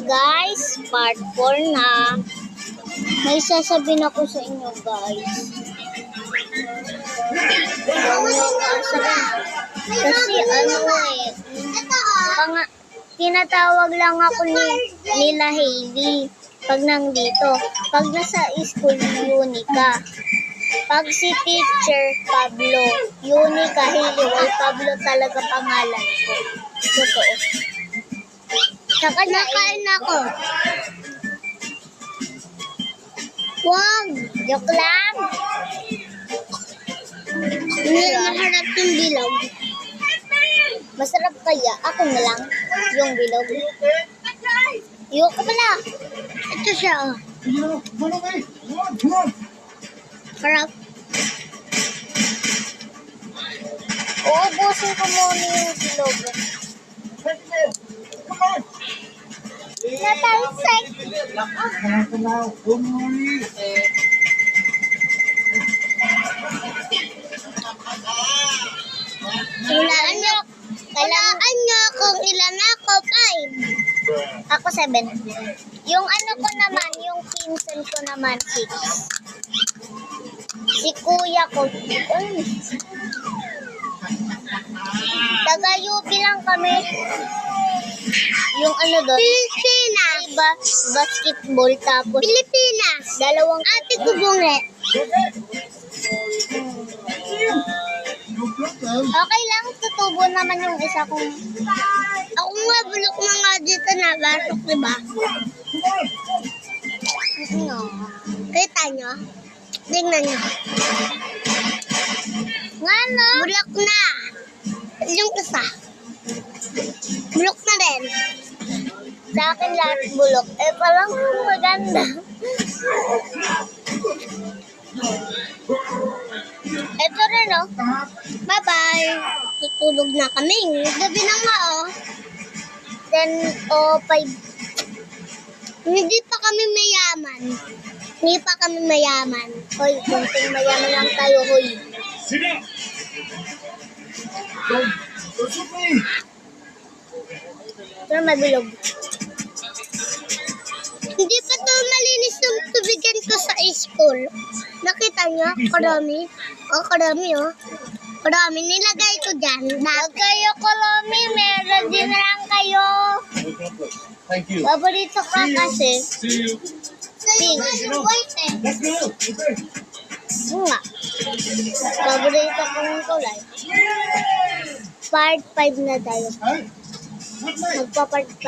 guys, part 4 na. May sasabihin ako sa inyo guys. Kasi tinatawag lang ako nila Hailey pag nandito. Pag nasa school, Unica. Pag si teacher, Pablo. Unica, Hailey, well, Pablo talaga pangalan ko. Totoo. Saka nakain ako. Wag! Joke lang! Hindi maharap yung bilog. Masarap kaya? Ako na lang yung bilog. Ayoko pala. Ito siya. Sarap. Uubusin ko muna yung bilog. Natalsik. Kailangan nyo kung ilan ako, 5. Ako 7. Yung ano ko naman, yung pinsan ko naman, 6. Si kuya ko, taga-UP lang kami. Yung ano doon? Pilipinas. Diba, basketball tapos. Pilipinas. Dalawang ate ko bunge. Okay lang, tutubo naman yung isa kong. Ako nga bulok mga dito na basok, diba? No. Kita nyo? Tingnan nyo. Nga no? Bulok na. Yung isa. Bulok na rin. Sa akin lahat bulok. Eh, parang maganda. Ito rin, oh. Bye-bye. Tutulog na kami. Gabi na nga, oh. 10:05. Hindi pa kami mayaman. Hindi pa kami mayaman. Hoy, kunting mayaman lang tayo, hoy. Pero mabilog. Hindi pa to malinis yung tubigan ko sa school. Nakita nyo? Karami. Oh, karami, oh. Karami. Nilagay ko dyan. Huwag kayo karami. Meron din lang kayo. Thank you. Paborito ka kasi. See you. Pink. Let's go. Okay. Nga. Paborito ko ng kulay. Part 5 na tayo. Huh? Magpa-part 5.